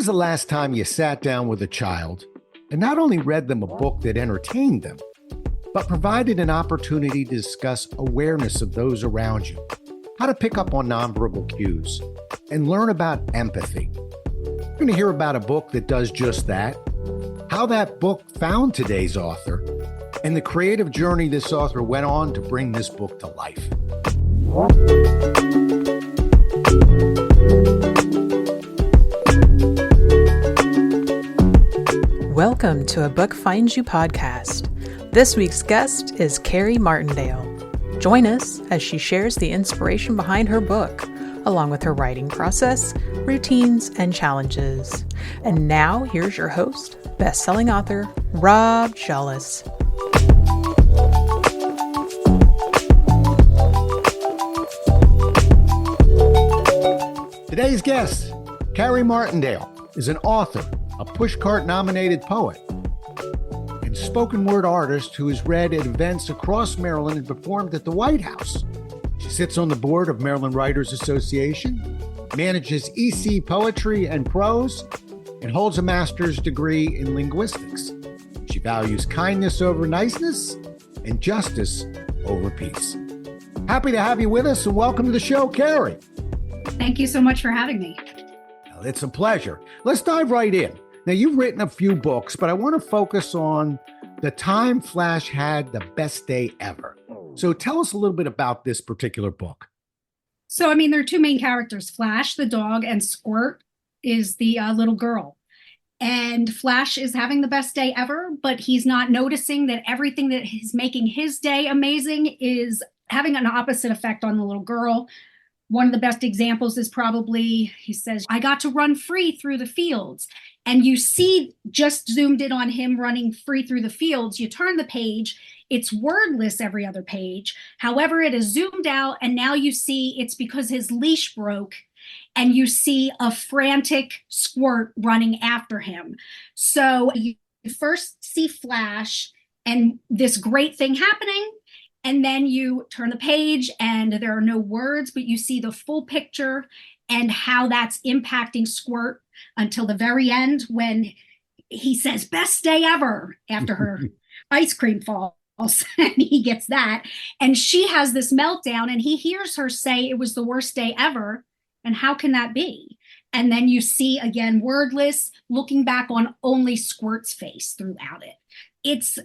was the last time you sat down with a child and not only read them a book that entertained them, but provided an opportunity to discuss awareness of those around you, how to pick up on nonverbal cues, and learn about empathy? You're going to hear about a book that does just that, how that book found today's author, and the creative journey this author went on to bring this book to life. Welcome to A Book Finds You podcast. This week's guest is Kari Martindale. Join us as she shares the inspiration behind her book, along with her writing process, routines, and challenges. And now, here's your host, best-selling author, Rob Jolles. Today's guest, Kari Martindale, is an author, a Pushcart-nominated poet, and spoken word artist who has read at events across Maryland and performed at the White House. She sits on the board of Maryland Writers Association, manages EC Poetry Prose, and holds a master's degree in linguistics. She values kindness over niceness and justice over peace. Happy to have you with us, and welcome to the show, Kari. Thank you so much for having me. Well, it's a pleasure. Let's dive right in. Now, you've written a few books, but I want to focus on the time Flash had the best day ever. So tell us a little bit about this particular book. So, there are two main characters, Flash, the dog, and Squirt is the little girl. And Flash is having the best day ever, but he's not noticing that everything that is making his day amazing is having an opposite effect on the little girl. One of the best examples is probably, he says, I got to run free through the fields. And you see, just zoomed in on him running free through the fields. You turn the page, it's wordless every other page. However, it is zoomed out, and now you see it's because his leash broke, and you see a frantic Squirt running after him. So you first see Flash and this great thing happening. And then you turn the page and there are no words, but you see the full picture and how that's impacting Squirt until the very end when he says, best day ever, after her ice cream falls. And he gets that. And she has this meltdown and he hears her say it was the worst day ever. And how can that be? And then you see, again, wordless, looking back on only Squirt's face throughout it. It's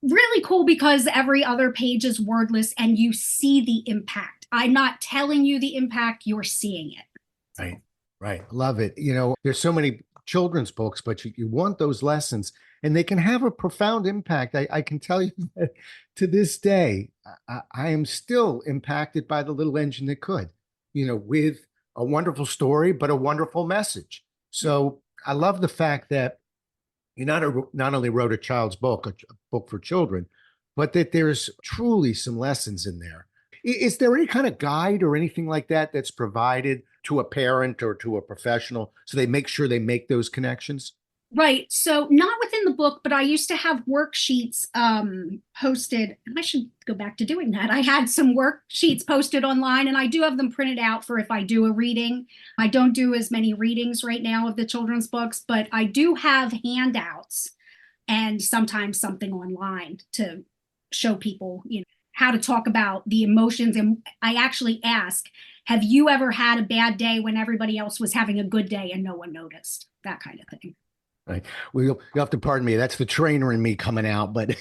really cool because every other page is wordless and you see the impact. I'm not telling you the impact, you're seeing it. Right. Love it. There's so many children's books, but you want those lessons and they can have a profound impact. I can tell you that to this day, I am still impacted by The Little Engine That Could, with a wonderful story, but a wonderful message. So I love the fact that you not only wrote a child's book, a book for children, but that there's truly some lessons in there. Is there any kind of guide or anything like that that's provided to a parent or to a professional so they make sure they make those connections? Right. So not within the book, but I used to have worksheets posted, and I should go back to doing that. I had some worksheets posted online, and I do have them printed out for if I do a reading. I don't do as many readings right now of the children's books, but I do have handouts and sometimes something online to show people, how to talk about the emotions. And I actually ask, have you ever had a bad day when everybody else was having a good day and no one noticed? That kind of thing. Right. Well, you'll have to pardon me. That's the trainer in me coming out, but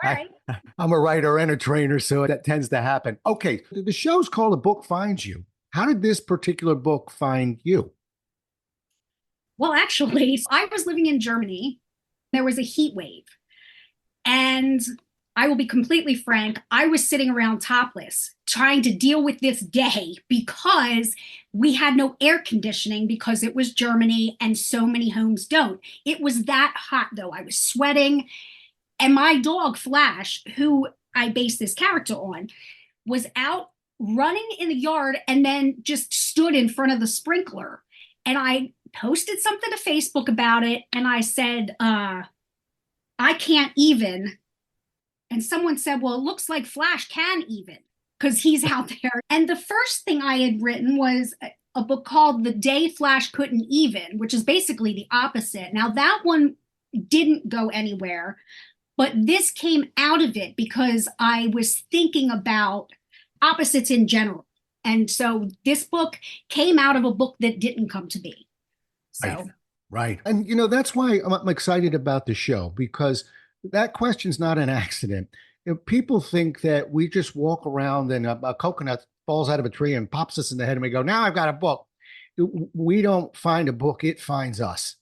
Right. I'm a writer and a trainer, so that tends to happen. Okay. The show's called A Book Finds You. How did this particular book find you? Well, actually, I was living in Germany. There was a heat wave. And I will be completely frank, I was sitting around topless trying to deal with this day because we had no air conditioning because it was Germany and so many homes don't. It was that hot though. I was sweating. And my dog, Flash, who I based this character on, was out running in the yard and then just stood in front of the sprinkler. And I posted something to Facebook about it. And I said, I can't even. And someone said, well, it looks like Flash can even because he's out there. And the first thing I had written was, a book called The Day Flash Couldn't Even, which is basically the opposite. Now, that one didn't go anywhere, but this came out of it because I was thinking about opposites in general. And so this book came out of a book that didn't come to be. So. Right. Right. And, that's why I'm excited about the show, because that question's not an accident. People think that we just walk around and a coconut falls out of a tree and pops us in the head and we go, now I've got a book. We don't find a book, it finds us.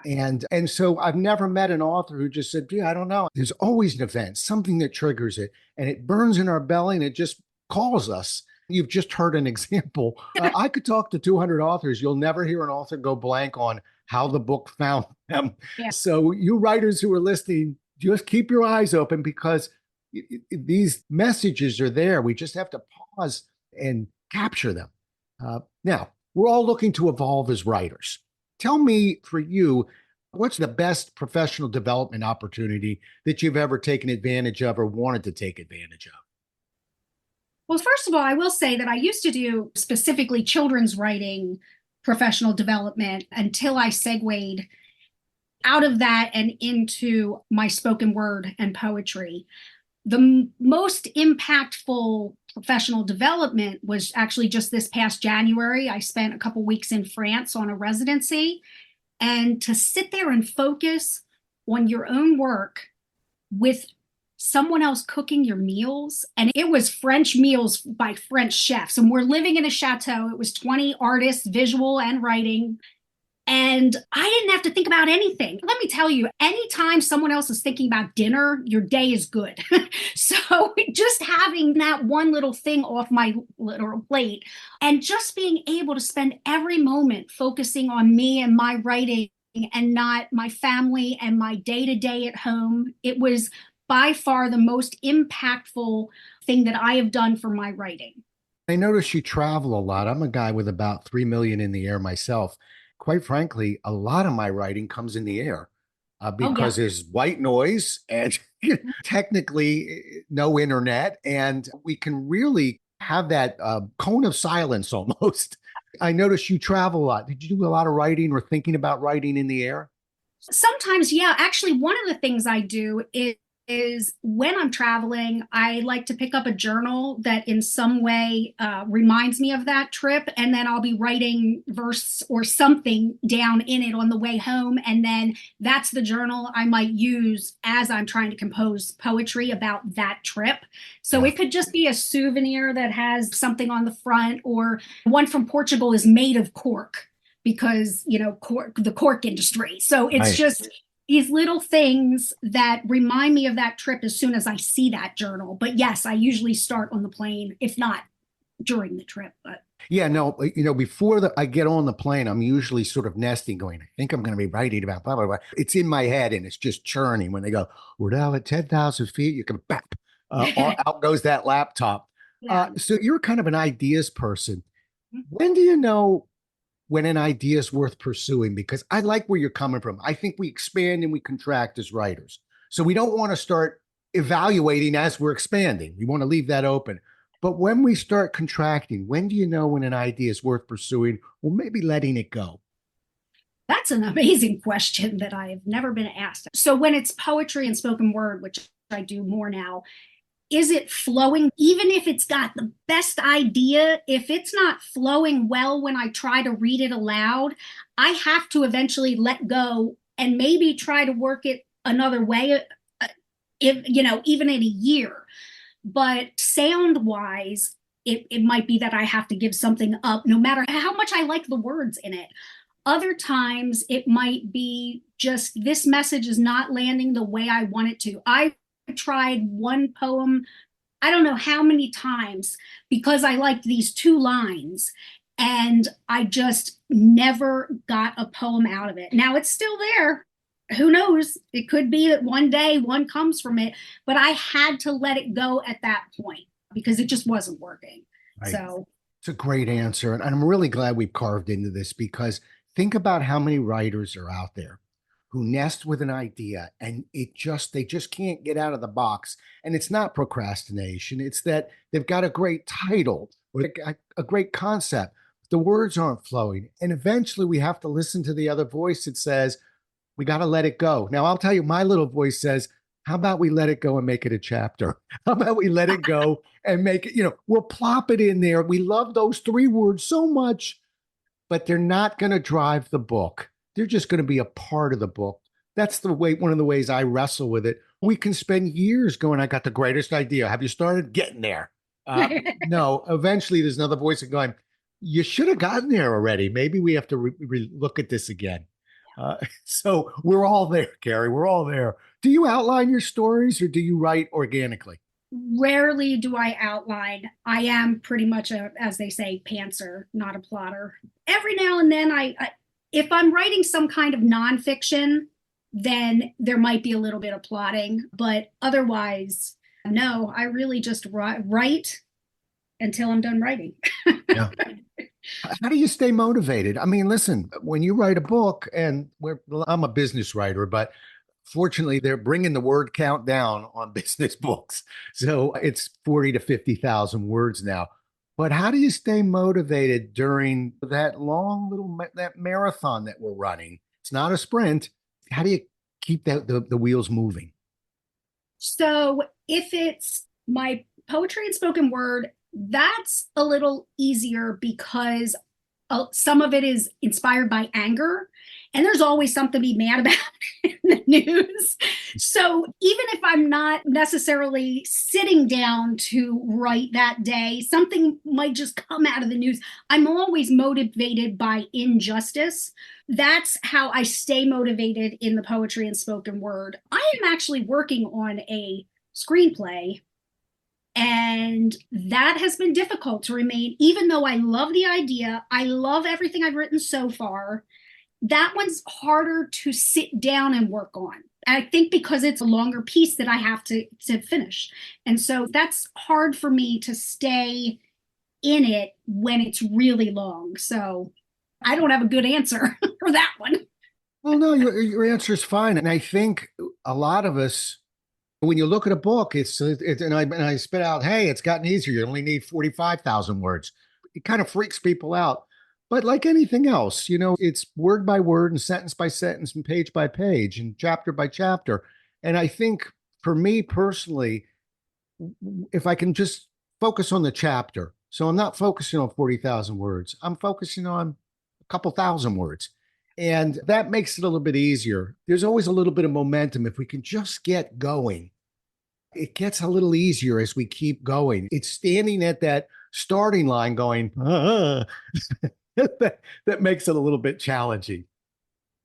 Yeah. And so I've never met an author who just said, I don't know. There's always an event, something that triggers it, and it burns in our belly and it just calls us. You've just heard an example. I could talk to 200 authors. You'll never hear an author go blank on how the book found them. Yeah. So you writers who are listening, just keep your eyes open, because these messages are there. We just have to pause and capture them. Now, we're all looking to evolve as writers. Tell me, for you, what's the best professional development opportunity that you've ever taken advantage of or wanted to take advantage of? Well, first of all, I will say that I used to do specifically children's writing professional development until I segued out of that and into my spoken word and poetry. The most impactful professional development was actually just this past January. I spent a couple weeks in France on a residency, and to sit there and focus on your own work with someone else cooking your meals. And it was French meals by French chefs. And we're living in a chateau. It was 20 artists, visual and writing. And I didn't have to think about anything. Let me tell you, anytime someone else is thinking about dinner, your day is good. So just having that one little thing off my little plate and just being able to spend every moment focusing on me and my writing and not my family and my day-to-day at home, it was by far the most impactful thing that I have done for my writing. I notice you travel a lot. I'm a guy with about 3 million in the air myself. Quite frankly, a lot of my writing comes in the air because there's white noise and technically no internet. And we can really have that cone of silence almost. I notice you travel a lot. Did you do a lot of writing or thinking about writing in the air? Sometimes, yeah. Actually, one of the things I do is when I'm traveling, I like to pick up a journal that in some way reminds me of that trip. And then I'll be writing verse or something down in it on the way home. And then that's the journal I might use as I'm trying to compose poetry about that trip. So it could just be a souvenir that has something on the front, or one from Portugal is made of cork because, the cork industry. So it's just these little things that remind me of that trip as soon as I see that journal. But yes, I usually start on the plane, if not during the trip. But yeah, no, before I get on the plane, I'm usually sort of nesting, going, I think I'm going to be writing about blah, blah, blah. It's in my head and it's just churning. When they go, we're now at 10,000 feet, you can bap, out goes that laptop. Yeah. So you're kind of an ideas person. When do you know when an idea is worth pursuing? Because I like where you're coming from. I think we expand and we contract as writers. So we don't want to start evaluating as we're expanding. We want to leave that open. But when we start contracting, when do you know when an idea is worth pursuing or maybe letting it go? That's an amazing question that I have never been asked. So when it's poetry and spoken word, which I do more now, is it flowing? Even if it's got the best idea, if it's not flowing well when I try to read it aloud, I have to eventually let go and maybe try to work it another way, even in a year. But sound wise, it might be that I have to give something up no matter how much I like the words in it. Other times it might be just this message is not landing the way I want it to. I tried one poem, I don't know how many times, because I liked these 2 lines, and I just never got a poem out of it. Now it's still there. Who knows? It could be that one day one comes from it, but I had to let it go at that point because it just wasn't working. Right. So it's a great answer. And I'm really glad we've carved into this, because think about how many writers are out there who nest with an idea and they just can't get out of the box. And it's not procrastination. It's that they've got a great title or a great concept. the words aren't flowing. And eventually we have to listen to the other voice that says, we got to let it go. Now, I'll tell you, my little voice says, how about we let it go and make it a chapter? How about we let it go and make it, we'll plop it in there. We love those 3 words so much, but they're not going to drive the book. They're just going to be a part of the book. That's one of the ways I wrestle with it. We can spend years going, I got the greatest idea. Have you started getting there? No, eventually there's another voice going, you should have gotten there already. Maybe we have to look at this again. So we're all there, Kari. We're all there. Do you outline your stories or do you write organically? Rarely do I outline. I am pretty much as they say, pantser, not a plotter. Every now and then if I'm writing some kind of nonfiction, then there might be a little bit of plotting, but otherwise, no, I really just write until I'm done writing. Yeah. How do you stay motivated? I mean, listen, when you write a book, and I'm a business writer, but fortunately, they're bringing the word count down on business books. So it's 40 to 50,000 words now. But how do you stay motivated during that long that marathon that we're running? It's not a sprint. How do you keep the wheels moving? So if it's my poetry and spoken word, that's a little easier because some of it is inspired by anger, and there's always something to be mad about in the news. So even if I'm not necessarily sitting down to write that day, something might just come out of the news. I'm always motivated by injustice. That's how I stay motivated in the poetry and spoken word. I am actually working on a screenplay, and that has been difficult to remain, even though I love the idea. I love everything I've written so far. That one's harder to sit down and work on. I think because it's a longer piece that I have to finish. And so that's hard for me to stay in it when it's really long. So I don't have a good answer for that one. Well, no, your answer is fine. And I think a lot of us, when you look at a book, and I spit out, hey, it's gotten easier. You only need 45,000 words. It kind of freaks people out. But like anything else, it's word by word and sentence by sentence and page by page and chapter by chapter. And I think for me personally, if I can just focus on the chapter, so I'm not focusing on 40,000 words, I'm focusing on a couple thousand words. And that makes it a little bit easier. There's always a little bit of momentum. If we can just get going, it gets a little easier as we keep going. It's standing at that starting line going, that makes it a little bit challenging.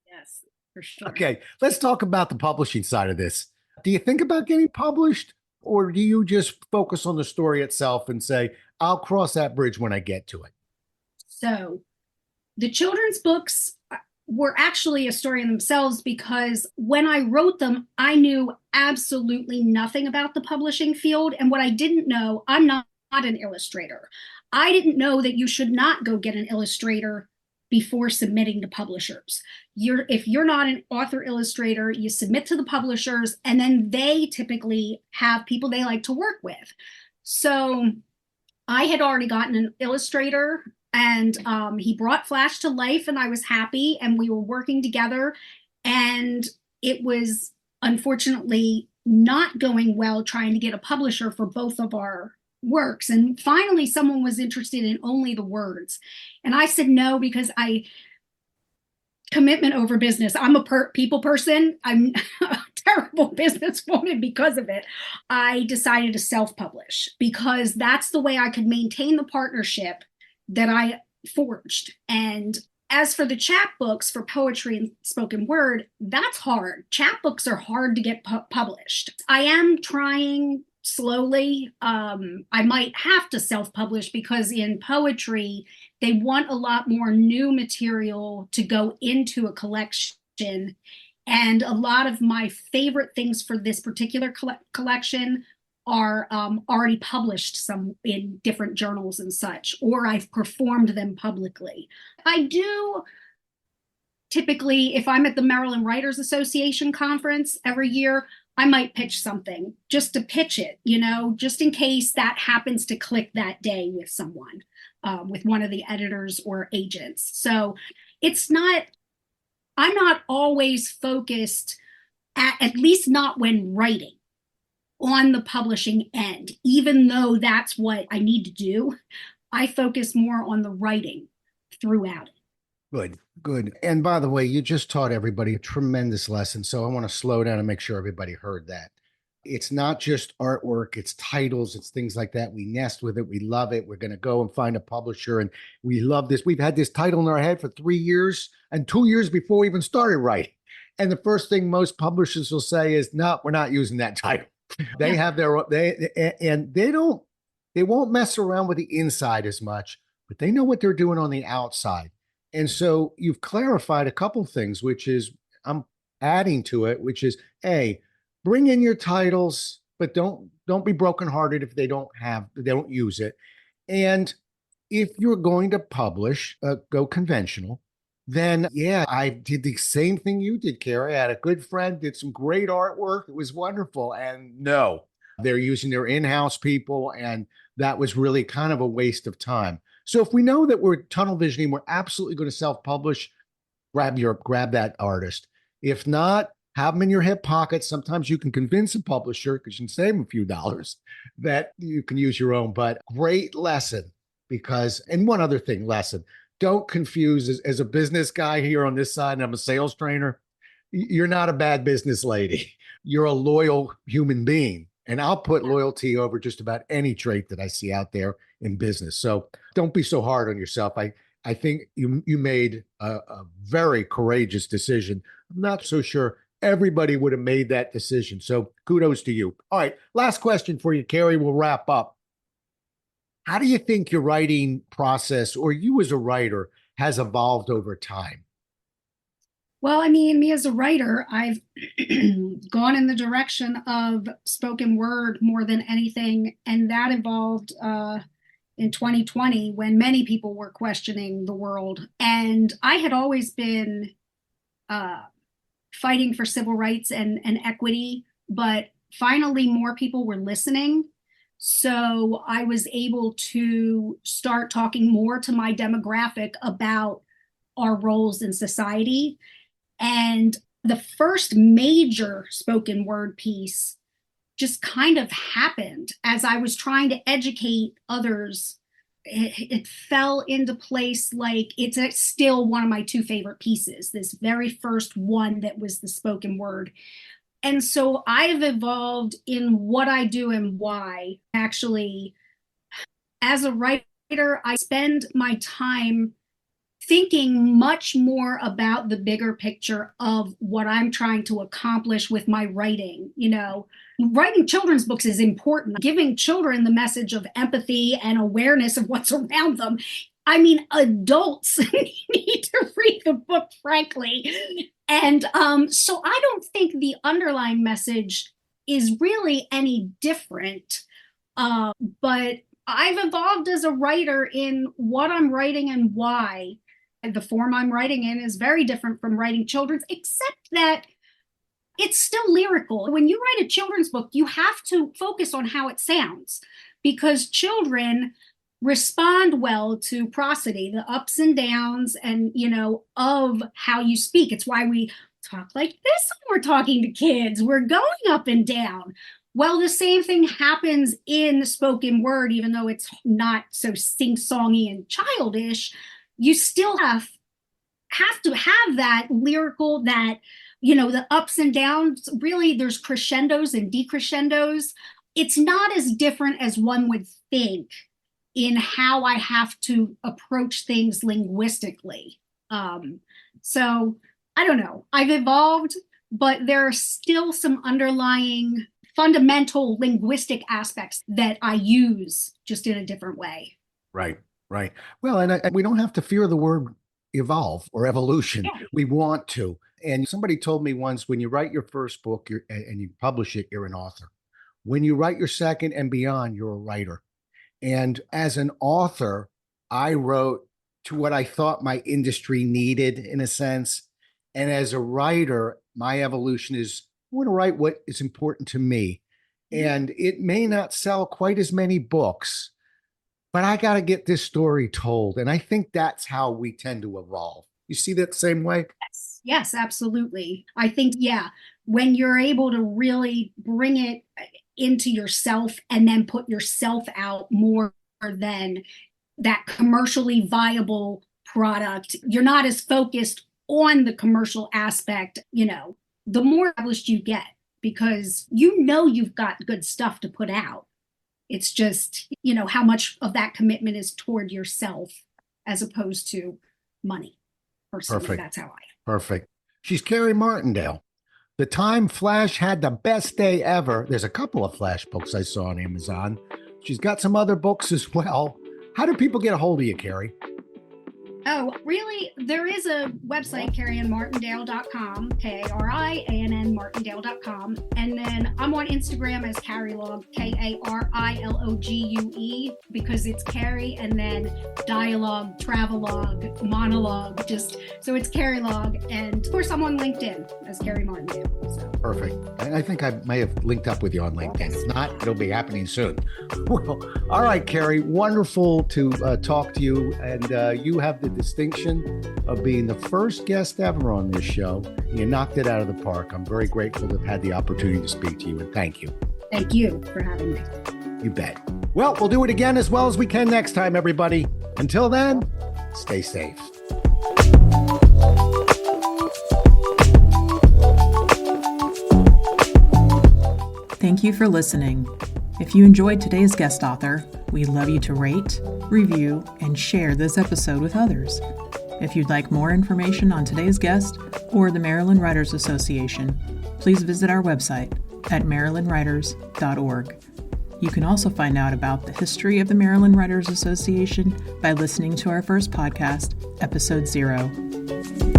Yes, for sure. Okay, let's talk about the publishing side of this. Do you think about getting published, or do you just focus on the story itself and say, I'll cross that bridge when I get to it? So the children's books were actually a story in themselves, because when I wrote them, I knew absolutely nothing about the publishing field. And what I didn't know, I'm not an illustrator. I didn't know that you should not go get an illustrator before submitting to publishers. If you're not an author illustrator, you submit to the publishers, and then they typically have people they like to work with. So I had already gotten an illustrator, and he brought Flash to life, and I was happy, and we were working together. And it was unfortunately not going well trying to get a publisher for both of our works. And finally, someone was interested in only the words. And I said no, because commitment over business. I'm a people person. I'm a terrible businesswoman because of it. I decided to self-publish because that's the way I could maintain the partnership that I forged. And as for the chapbooks for poetry and spoken word, that's hard. Chapbooks are hard to get published. I am trying slowly. I might have to self-publish because in poetry, they want a lot more new material to go into a collection. And a lot of my favorite things for this particular collection are already published some in different journals and such, or I've performed them publicly. I do typically, if I'm at the Maryland Writers Association conference every year, I might pitch something just to pitch it, just in case that happens to click that day with someone, with one of the editors or agents. So I'm not always focused, at least not when writing, on the publishing end, even though that's what I need to do. I focus more on the writing throughout it. Good, good. And by the way, you just taught everybody a tremendous lesson. So I want to slow down and make sure everybody heard that. It's not just artwork, it's titles, it's things like that. We nest with it. We love it. We're going to go and find a publisher. And we love this. We've had this title in our head for 3 years and 2 years before we even started writing. And the first thing most publishers will say is, no, we're not using that title. They have they won't mess around with the inside as much, but they know what they're doing on the outside. And so you've clarified a couple things, which is I'm adding to it, which is bring in your titles, but don't be brokenhearted if they don't use it. And if you're going to publish, go conventional. Then, I did the same thing you did, Kari. I had a good friend, did some great artwork. It was wonderful. And no, they're using their in-house people. And that was really kind of a waste of time. So if we know that we're tunnel visioning, we're absolutely going to self-publish, grab that artist. If not, have them in your hip pocket. Sometimes you can convince a publisher, because you can save them a few dollars, that you can use your own. But great lesson, and one other thing, don't confuse, as a business guy here on this side, and I'm a sales trainer, you're not a bad business lady. You're a loyal human being. And I'll put loyalty over just about any trait that I see out there in business. So don't be so hard on yourself. I think you made a very courageous decision. I'm not so sure everybody would have made that decision. So kudos to you. All right, last question for you, Kari. We'll wrap up. How do you think your writing process, or you as a writer, has evolved over time? Well, I mean, me as a writer, I've gone in the direction of spoken word more than anything. And that evolved in 2020, when many people were questioning the world. And I had always been fighting for civil rights and equity, but finally more people were listening. So I was able to start talking more to my demographic about our roles in society. And the first major spoken word piece just kind of happened as I was trying to educate others. It fell into place. Like, it's still one of my two favorite pieces, this very first one that was the spoken word. And so I've evolved in what I do and why. Actually, as a writer, I spend my time thinking much more about the bigger picture of what I'm trying to accomplish with my writing. Writing children's books is important. Giving children the message of empathy and awareness of what's around them. I mean, adults need to read the book, frankly. And so I don't think the underlying message is really any different. But I've evolved as a writer in what I'm writing and why. The form I'm writing in is very different from writing children's, except that it's still lyrical. When you write a children's book, you have to focus on how it sounds, because children respond well to prosody, the ups and downs, and of how you speak. It's why we talk like this when we're talking to kids. We're going up and down. Well, the same thing happens in the spoken word, even though it's not so sing-songy and childish. You still have to have that lyrical, that the ups and downs. Really, there's crescendos and decrescendos. It's not as different as one would think in how I have to approach things linguistically. So I don't know. I've evolved, but there are still some underlying fundamental linguistic aspects that I use, just in a different way. Right. Right. Well, and we don't have to fear the word evolve or evolution. Yeah. We want to. And somebody told me once, when you write your first book and you publish it, you're an author. When you write your second and beyond, you're a writer. And as an author, I wrote to what I thought my industry needed, in a sense. And as a writer, my evolution is want to write what is important to me. And it may not sell quite as many books, but I got to get this story told. And I think that's how we tend to evolve. You see that same way? Yes, absolutely. I think, yeah, when you're able to really bring it into yourself and then put yourself out more than that commercially viable product, you're not as focused on the commercial aspect, the more established you get, because you've got good stuff to put out. It's just, how much of that commitment is toward yourself as opposed to money. Personally, Perfect. that's how I. Perfect. She's Kari Martindale. The Time Flash had the best day ever. There's a couple of Flash books I saw on Amazon. She's got some other books as well. How do people get a hold of you, Kari? Oh, really? There is a website, KariAnnMartindale.com, KariAnn Martindale.com. And then I'm on Instagram as Karilog, Karilogue, because it's Kari and then dialogue, travelogue, monologue, so it's Karilog. And of course, I'm on LinkedIn as Kari Martindale. So. Perfect. I think I may have linked up with you on LinkedIn. If not, it'll be happening soon. Well, all right, Kari, wonderful to talk to you. And you have the distinction of being the first guest ever on this show. You knocked it out of the park. I'm very grateful to have had the opportunity to speak to you, and thank you. Thank you for having me. You bet. Well, we'll do it again as well as we can next time, everybody. Until then, stay safe. Thank you for listening. If you enjoyed today's guest author, we'd love you to rate, review, and share this episode with others. If you'd like more information on today's guest or the Maryland Writers Association, please visit our website at marylandwriters.org. You can also find out about the history of the Maryland Writers Association by listening to our first podcast, Episode 0.